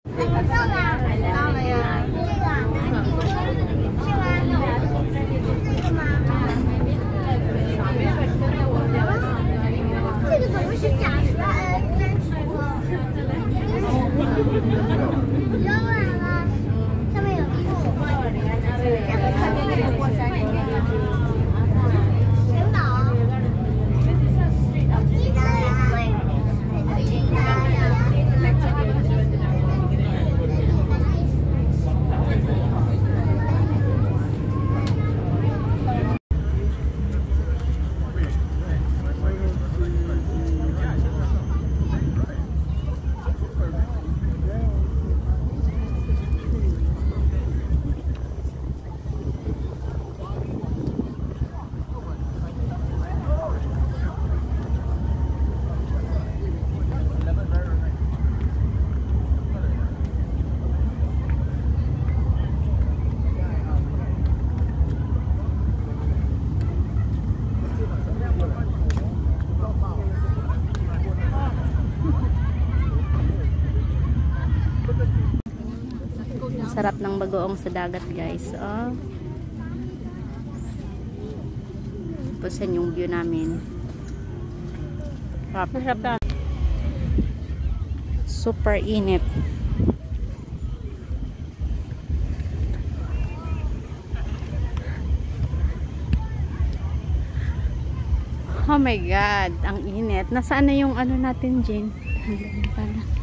到了呀。这个怎么是假实真实的？当然了，上面有衣服，这个肯定是过山车。领导，我记得会很记得呀。Sarap ng bagoong sa dagat, guys. Oh. Tapos yan yung view namin. Sarap na. Super init. Oh my God, ang init. Nasaan na yung ano natin, Jane? Pala.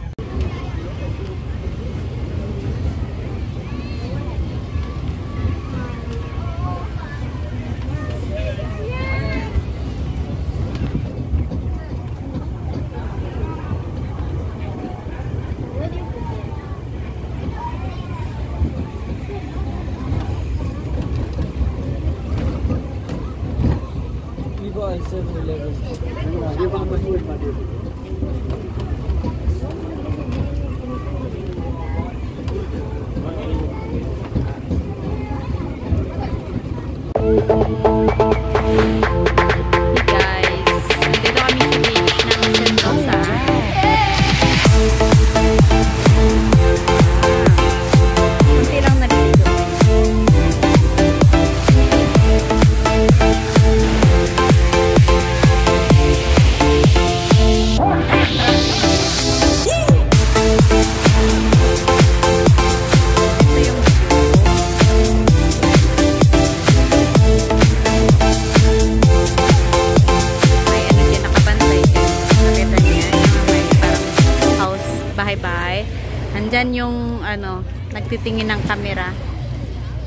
Nandyan yung ano, nagtitingin ng camera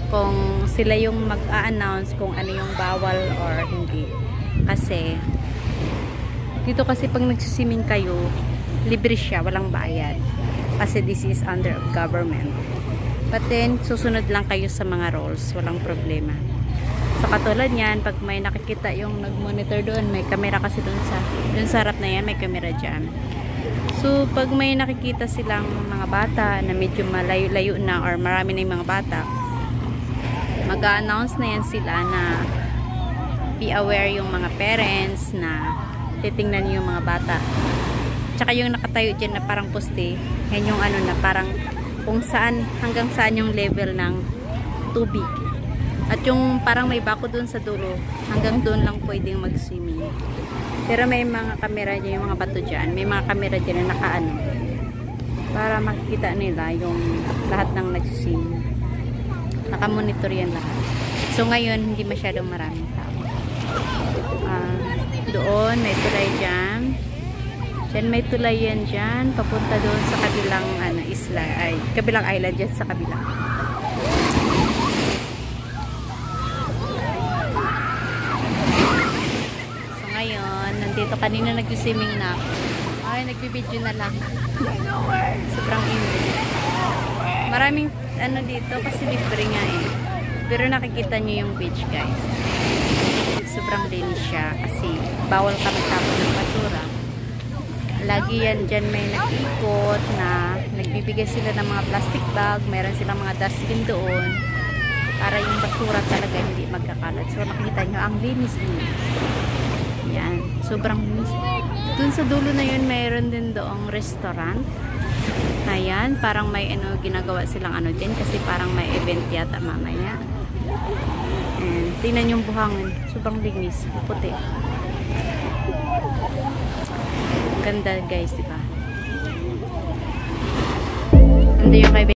kung sila yung mag-a-announce kung ano yung bawal or hindi. Kasi dito kasi pag nagsisimin kayo, libre siya, walang bayad. Kasi this is under government. But then, susunod lang kayo sa mga rules, walang problema. So katulad yan, pag may nakikita yung nag-monitor doon, may camera kasi doon sa harap na yan, may camera dyan. So, pag may nakikita silang mga bata na medyo malayo-layo na or marami na yung mga bata, mag-a-announce na yan sila na be aware yung mga parents na titingnan yung mga bata. Tsaka yung nakatayo dyan na parang poste, yan yung ano na parang kung saan, hanggang saan yung level ng tubig. At yung parang may bako dun sa dulo, hanggang doon lang pwedeng mag-swimming. Pero may mga kamera dyan, yung mga bato dyan. May mga kamera dyan na nakaano. Para makikita nila yung lahat ng nagsisim. Nakamonitor yan lahat. So ngayon, hindi masyadong maraming tao. Doon, may tulay dyan. Dyan may tulay yan dyan. Papunta doon sa kabilang isla. Ay, kabilang island dyan sa kabilang. Dito kanina nag-swimming na ako. Ay, nagbibideo na lang. Sobrang init. Maraming ano dito kasi libre nga eh. Pero nakikita nyo yung beach, guys. Sobrang linis siya kasi bawal kami tapon ng basura. Lagi yan dyan may nag-ikot na nagbibigay sila ng mga plastic bag. Meron silang mga dustbin doon para yung basura talaga hindi magkakalat. So nakikita nyo ang linis-linis. Yan, sobrang linis. Dun sa dulo na yun, mayroon din doong restaurant. Ayan, parang may ano, ginagawa silang ano din kasi parang may event yata mamaya. And, tingnan yung buhangin. Sobrang linis. Puti. Ganda guys, diba? Ganda yung kay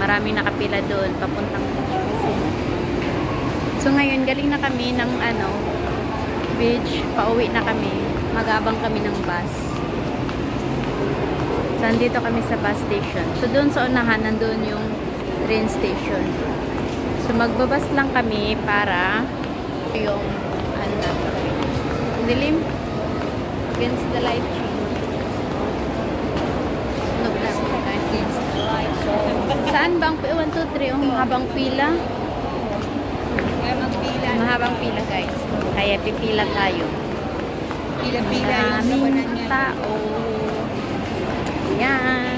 maraming nakapila doon papuntang so ngayon galing na kami ng ano beach, pauwi na kami, mag-aabang kami ng bus. So andito kami sa bus station, so doon sa unahan nandun yung train station, so magbabas lang kami para yung ano na dilim against the light sunog na against the light. Saan bang 1, 2, 3 yung mahabang pila? Mahabang pila guys. Kaya pipila tayo. Pila-pila yung tao. Yan.